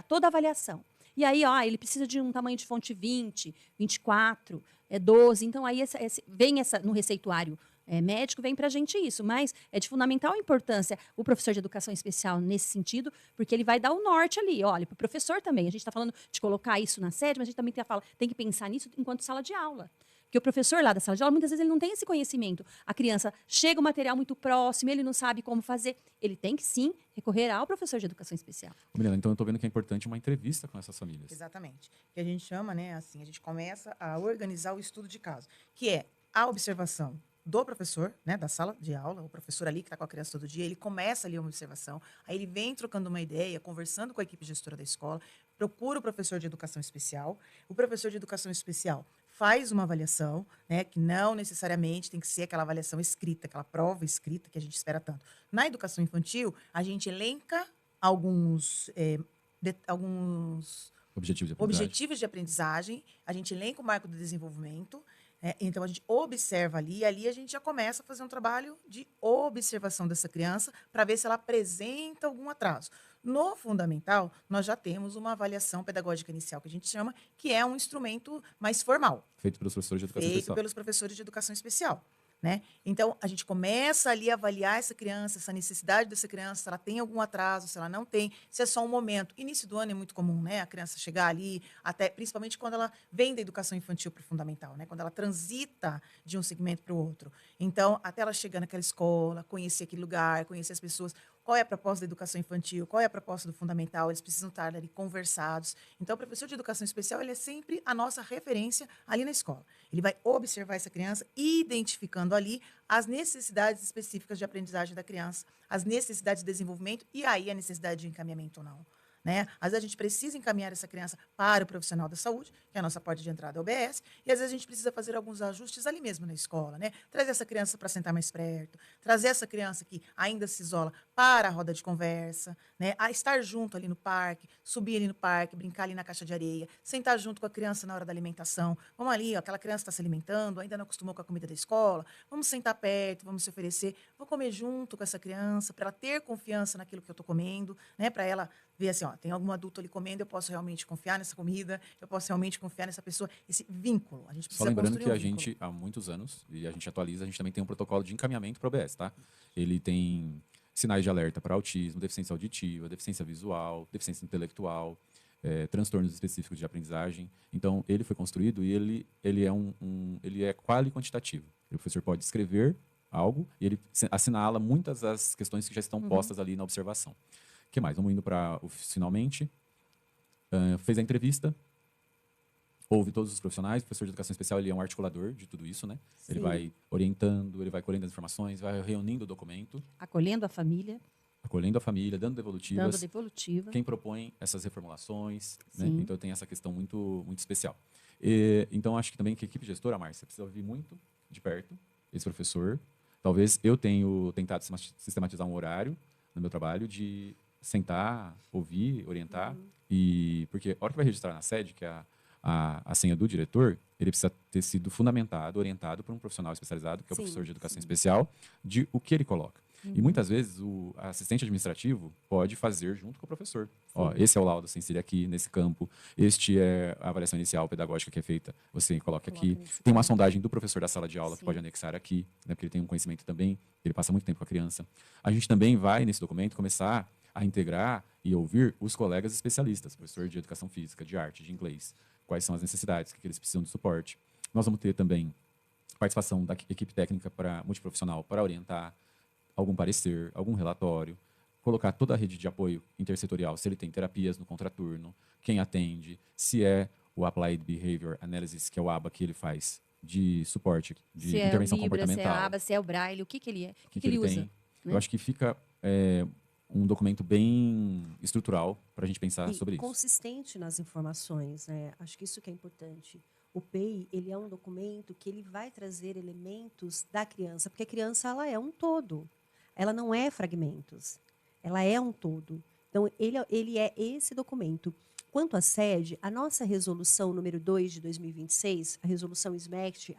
toda a avaliação. E aí, ele precisa de um tamanho de fonte 20, 24, 12. Então, aí vem no receituário médico, vem para a gente isso. Mas é de fundamental importância o professor de educação especial nesse sentido, porque ele vai dar o norte ali. Olha, para o professor também. A gente está falando de colocar isso na sede, mas a gente também tem que pensar nisso enquanto sala de aula. Porque o professor lá da sala de aula, muitas vezes, ele não tem esse conhecimento. A criança chega o material muito próximo, ele não sabe como fazer. Ele tem que, sim, recorrer ao professor de educação especial. Milena, então eu estou vendo que é importante uma entrevista com essas famílias. Exatamente. Que a gente chama, né, assim, a gente começa a organizar o estudo de caso, que é a observação do professor, né, da sala de aula, o professor ali que está com a criança todo dia, ele começa ali uma observação, aí ele vem trocando uma ideia, conversando com a equipe gestora da escola, procura o professor de educação especial, o professor de educação especial faz uma avaliação, né, que não necessariamente tem que ser aquela avaliação escrita, aquela prova escrita que a gente espera tanto. Na educação infantil, a gente elenca alguns objetivos de aprendizagem, a gente elenca o marco do desenvolvimento, então a gente observa ali, e ali a gente já começa a fazer um trabalho de observação dessa criança para ver se ela apresenta algum atraso. No fundamental, nós já temos uma avaliação pedagógica inicial, que a gente chama, que é um instrumento mais formal. Feito pelos professores de educação especial. Feito pelos professores de educação especial. Né? Então, a gente começa ali a avaliar essa criança, essa necessidade dessa criança, se ela tem algum atraso, se ela não tem, se é só um momento. Início do ano é muito comum, né? A criança chegar ali, até principalmente quando ela vem da educação infantil para o fundamental, né? Quando ela transita de um segmento para o outro. Então, até ela chegar naquela escola, conhecer aquele lugar, conhecer as pessoas, qual é a proposta da educação infantil, qual é a proposta do fundamental, eles precisam estar ali conversados. Então, o professor de educação especial, ele é sempre a nossa referência ali na escola. Ele vai observar essa criança, identificando ali as necessidades específicas de aprendizagem da criança, as necessidades de desenvolvimento e aí a necessidade de encaminhamento ou não. Né? Às vezes a gente precisa encaminhar essa criança para o profissional da saúde, que é a nossa porta de entrada é o UBS, e às vezes a gente precisa fazer alguns ajustes ali mesmo na escola, né? Trazer essa criança para sentar mais perto, trazer essa criança que ainda se isola para a roda de conversa, né? A estar junto ali no parque, subir ali no parque, brincar ali na caixa de areia, sentar junto com a criança na hora da alimentação. Vamos ali, ó, aquela criança está se alimentando, ainda não acostumou com a comida da escola, vamos sentar perto, vamos se oferecer, vou comer junto com essa criança, para ela ter confiança naquilo que eu estou comendo, né? Para ela ver assim, ó, tem algum adulto ali comendo, eu posso realmente confiar nessa comida, eu posso realmente confiar nessa pessoa, esse vínculo. A gente Só precisa lembrando construir que um a vínculo. gente, há muitos anos, e a gente atualiza, a gente também tem um protocolo de encaminhamento para o OBS, tá? Ele tem sinais de alerta para autismo, deficiência auditiva, deficiência visual, deficiência intelectual, transtornos específicos de aprendizagem. Então, ele foi construído e ele é quali quantitativo. O professor pode escrever algo e ele assinala muitas das questões que já estão postas ali na observação. O que mais? Vamos indo para o finalmente. Fez a entrevista, ouve todos os profissionais. O professor de educação especial ele é um articulador de tudo isso, né? Ele Sim. vai orientando, ele vai colhendo as informações, vai reunindo o documento, Acolhendo a família, acolhendo a família, dando devolutivas. dando devolutiva. Quem propõe essas reformulações, né? Sim. Então tem essa questão muito, muito especial. Então acho que também que a equipe gestora, Márcia, precisa ouvir muito de perto esse professor. Talvez eu tenho tentado sistematizar um horário no meu trabalho de sentar, ouvir, orientar. Porque a hora que vai registrar na sede, que é a senha do diretor, ele precisa ter sido fundamentado, orientado por um profissional especializado, que é o Sim, professor de educação sim. especial, de o que ele coloca. E muitas vezes o assistente administrativo pode fazer junto com o professor. Ó, esse é o laudo, você insere aqui nesse campo. Este é a avaliação inicial pedagógica que é feita, você coloca aqui. nesse Tem uma campo. sondagem do professor da sala de aula que Sim. pode anexar aqui, né, porque ele tem um conhecimento também, ele passa muito tempo com a criança. A gente também vai, nesse documento, começar a integrar e ouvir os colegas especialistas, professor de educação física, de arte, de inglês, quais são as necessidades, o que eles precisam de suporte. Nós vamos ter também participação da equipe técnica multiprofissional para orientar, algum parecer, algum relatório, colocar toda a rede de apoio intersetorial, se ele tem terapias no contraturno, quem atende, se é o Applied Behavior Analysis, que é o ABA que ele faz de suporte, de Se é o intervenção Libra, se é comportamental, a aba, se é o Braille, o que que ele é? O que que ele ele usa? tem. né? Eu acho que fica um documento bem estrutural para a gente pensar E sobre isso. consistente nas informações, né? Acho que isso que é importante. O PEI, ele é um documento que ele vai trazer elementos da criança, porque a criança ela é um todo. Ela não é fragmentos. Ela é um todo. Então, ele é esse documento. Quanto à sede, a nossa resolução número 2 de 2026, a resolução SMECT,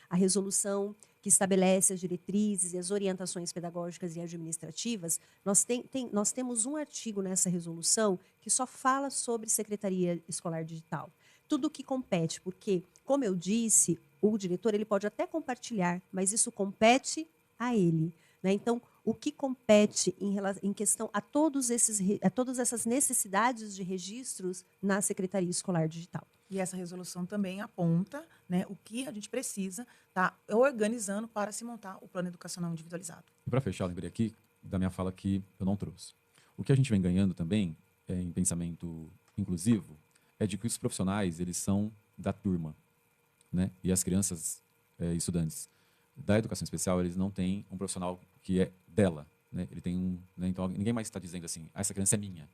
a resolução que estabelece as diretrizes e as orientações pedagógicas e administrativas, nós temos um artigo nessa resolução que só fala sobre Secretaria Escolar Digital. Tudo que compete, porque, como eu disse, o diretor ele pode até compartilhar, mas isso compete a ele. Né? Então, o que compete em questão a todas essas necessidades de registros na Secretaria Escolar Digital. E essa resolução também aponta, né, o que a gente precisa estar organizando para se montar o plano educacional individualizado. E para fechar, eu lembrei aqui da minha fala que eu não trouxe. O que a gente vem ganhando também em pensamento inclusivo é de que os profissionais eles são da turma, né? E as crianças estudantes da educação especial eles não têm um profissional que é dela, né? Ele tem né? Então ninguém mais está dizendo assim, essa criança é minha.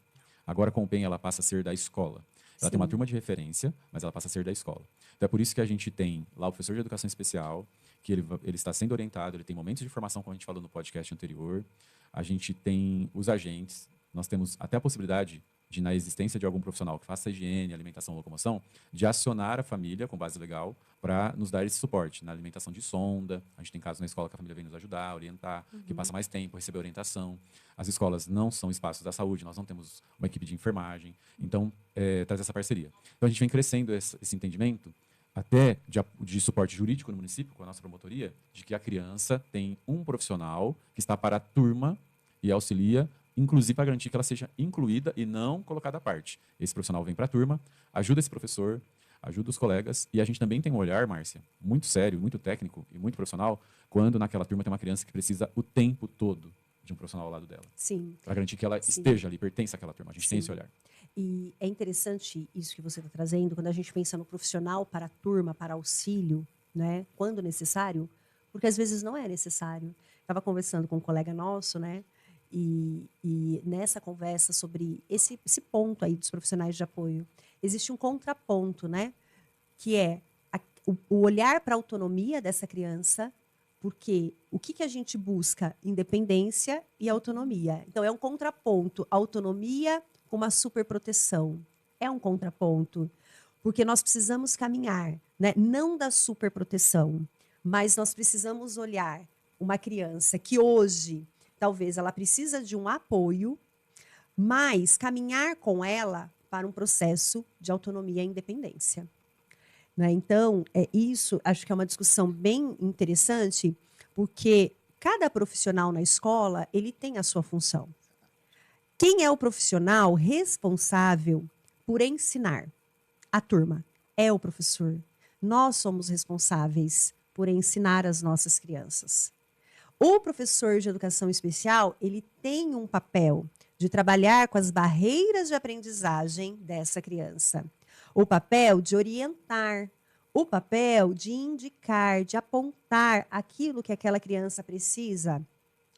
Agora com o PEN ela passa a ser da escola. Ela tem uma Sim. turma de referência, mas ela passa a ser da escola. Então é por isso que a gente tem lá o professor de educação especial, que ele está sendo orientado, ele tem momentos de formação, como a gente falou no podcast anterior. A gente tem os agentes, nós temos até a possibilidade de, na existência de algum profissional que faça higiene, alimentação, locomoção, de acionar a família com base legal para nos dar esse suporte na alimentação de sonda. A gente tem casos na escola que a família vem nos ajudar, orientar, que passa mais tempo, receber orientação. As escolas não são espaços da saúde, nós não temos uma equipe de enfermagem. Então, traz essa parceria. Então, a gente vem crescendo esse entendimento até de suporte jurídico no município, com a nossa promotoria, de que a criança tem um profissional que está para a turma e auxilia, inclusive para garantir que ela seja incluída e não colocada à parte. Esse profissional vem para a turma, ajuda esse professor, ajuda os colegas, e a gente também tem um olhar, Márcia, muito sério, muito técnico e muito profissional, quando naquela turma tem uma criança que precisa o tempo todo de um profissional ao lado dela. Sim. Para garantir que ela Sim. esteja ali, pertence àquela turma. A gente tem Sim. esse olhar. E é interessante isso que você está trazendo, quando a gente pensa no profissional para a turma, para auxílio, né? Quando necessário, porque às vezes não é necessário. Estava conversando com um colega nosso, né? E nessa conversa sobre esse ponto aí dos profissionais de apoio, existe um contraponto, né? Que é o olhar para a autonomia dessa criança, porque o que a gente busca? Independência e autonomia. Então, é um contraponto, autonomia com uma superproteção. É um contraponto, porque nós precisamos caminhar, né? Não da superproteção, mas nós precisamos olhar uma criança que hoje, talvez, ela precisa de um apoio, mas caminhar com ela para um processo de autonomia e independência. Né? Então, isso acho que é uma discussão bem interessante, porque cada profissional na escola ele tem a sua função. Quem é o profissional responsável por ensinar? A turma. É o professor. Nós somos responsáveis por ensinar as nossas crianças. O professor de educação especial, ele tem um papel de trabalhar com as barreiras de aprendizagem dessa criança. O papel de orientar, o papel de indicar, de apontar aquilo que aquela criança precisa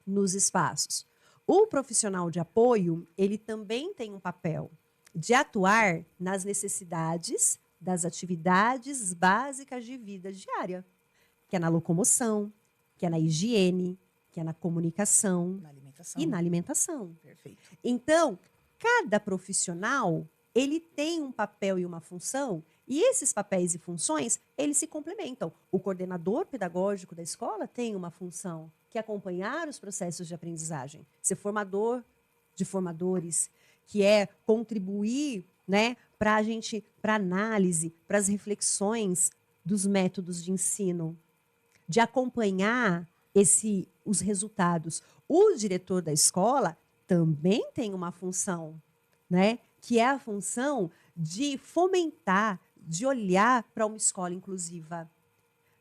nos espaços. O profissional de apoio, ele também tem um papel de atuar nas necessidades das atividades básicas de vida diária, que é na locomoção, que é na higiene, que é na comunicação Na alimentação. e na alimentação. Perfeito. Então, cada profissional, ele tem um papel e uma função, e esses papéis e funções, eles se complementam. O coordenador pedagógico da escola tem uma função, que é acompanhar os processos de aprendizagem, ser formador de formadores, que é contribuir, né, para análise, para as reflexões dos métodos de ensino, de acompanhar os resultados. O diretor da escola também tem uma função, né, que é a função de fomentar, de olhar para uma escola inclusiva,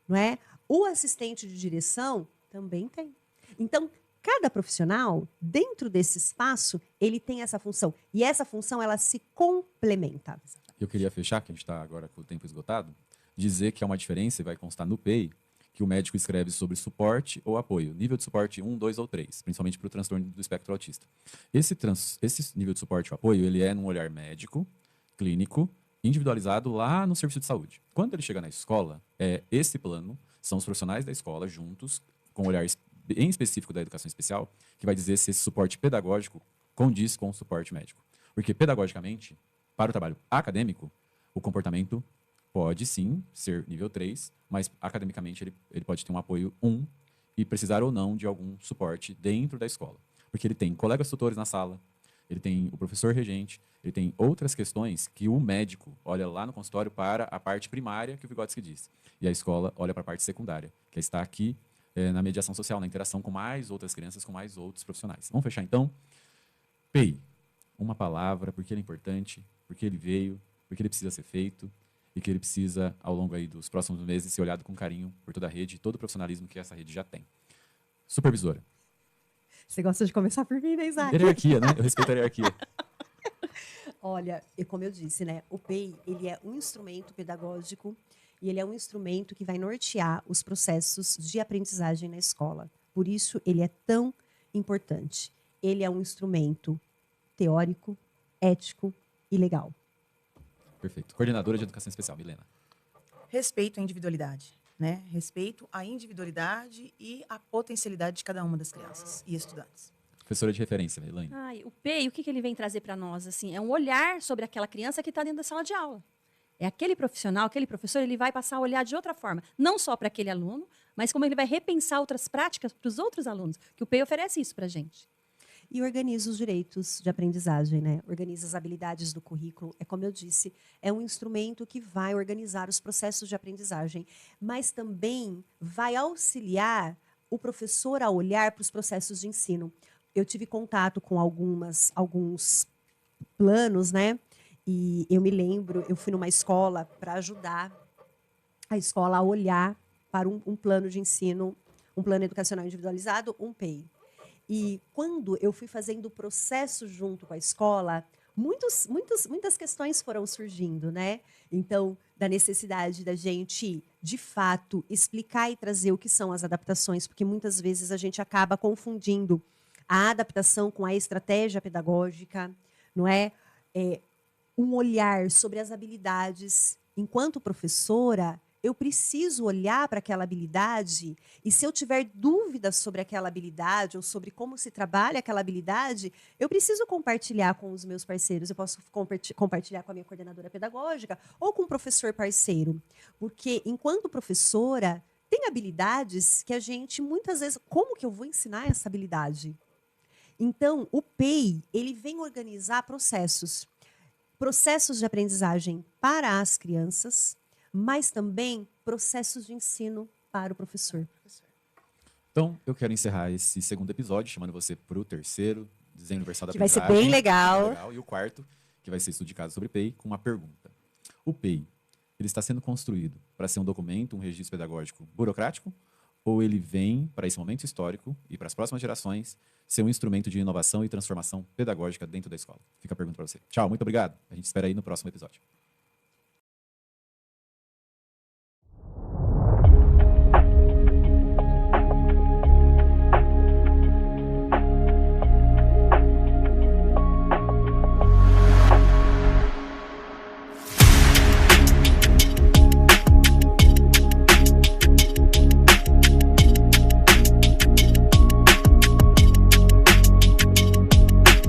não é? O assistente de direção também tem. Então, cada profissional, dentro desse espaço, ele tem essa função. E essa função, ela se complementa. Eu queria fechar, que a gente está agora com o tempo esgotado, dizer que há uma diferença, e vai constar no PEI, que o médico escreve sobre suporte ou apoio. Nível de suporte 1, 2 ou 3, principalmente para o transtorno do espectro autista. Esse nível de suporte ou apoio, ele é num olhar médico, clínico, individualizado lá no serviço de saúde. Quando ele chega na escola, esse plano são os profissionais da escola juntos, com um olhar bem específico da educação especial, que vai dizer se esse suporte pedagógico condiz com o suporte médico. Porque, pedagogicamente, para o trabalho acadêmico, o comportamento pode, sim, ser nível 3, mas, academicamente, ele pode ter um apoio 1 e precisar ou não de algum suporte dentro da escola. Porque ele tem colegas tutores na sala, ele tem o professor regente, ele tem outras questões que o médico olha lá no consultório para a parte primária, que o Vygotsky disse. E a escola olha para a parte secundária, que está aqui na mediação social, na interação com mais outras crianças, com mais outros profissionais. Vamos fechar, então? PEI. Uma palavra, porque ele é importante, porque ele veio, porque ele precisa ser feito e que ele precisa, ao longo aí dos próximos meses, ser olhado com carinho por toda a rede e todo o profissionalismo que essa rede já tem. Supervisora. Você gosta de começar por mim, né, Isaac? Hierarquia, né? Eu respeito a hierarquia. Olha, e como eu disse, né, o PEI, ele é um instrumento pedagógico e ele é um instrumento que vai nortear os processos de aprendizagem na escola. Por isso, ele é tão importante. Ele é um instrumento teórico, ético e legal. Perfeito. Coordenadora de Educação Especial, Milena. Respeito à individualidade, né? Respeito à individualidade e à potencialidade de cada uma das crianças e estudantes. Professora de referência, Elaine. O PEI, o que ele vem trazer para nós? Assim, é um olhar sobre aquela criança que está dentro da sala de aula. É aquele profissional, aquele professor, ele vai passar a olhar de outra forma. Não só para aquele aluno, mas como ele vai repensar outras práticas para os outros alunos. Que o PEI oferece isso para a gente. E organiza os direitos de aprendizagem, né? Organiza as habilidades do currículo. É como eu disse, é um instrumento que vai organizar os processos de aprendizagem, mas também vai auxiliar o professor a olhar para os processos de ensino. Eu tive contato com alguns planos, né? E eu me lembro, eu fui numa escola para ajudar a escola a olhar para um plano de ensino, um plano educacional individualizado, um PEI. E quando eu fui fazendo o processo junto com a escola, muitas questões foram surgindo, né? Então, da necessidade da gente, de fato, explicar e trazer o que são as adaptações, porque muitas vezes a gente acaba confundindo a adaptação com a estratégia pedagógica, não é? Um olhar sobre as habilidades. Enquanto professora, eu preciso olhar para aquela habilidade e se eu tiver dúvidas sobre aquela habilidade ou sobre como se trabalha aquela habilidade, eu preciso compartilhar com os meus parceiros. Eu posso compartilhar com a minha coordenadora pedagógica ou com o professor parceiro. Porque, enquanto professora, tem habilidades que a gente, muitas vezes, como que eu vou ensinar essa habilidade? Então, o PEI, ele vem organizar processos de aprendizagem para as crianças, mas também processos de ensino para o professor. Então, eu quero encerrar esse segundo episódio, chamando você para o terceiro, Desenho Universal da Que vai ser Aprendizagem. bem legal. E o quarto, que vai ser estudo de caso sobre PEI, com uma pergunta. O PEI, ele está sendo construído para ser um documento, um registro pedagógico burocrático? Ou ele vem, para esse momento histórico e para as próximas gerações, ser um instrumento de inovação e transformação pedagógica dentro da escola? Fica a pergunta para você. Tchau, muito obrigado. A gente espera aí no próximo episódio.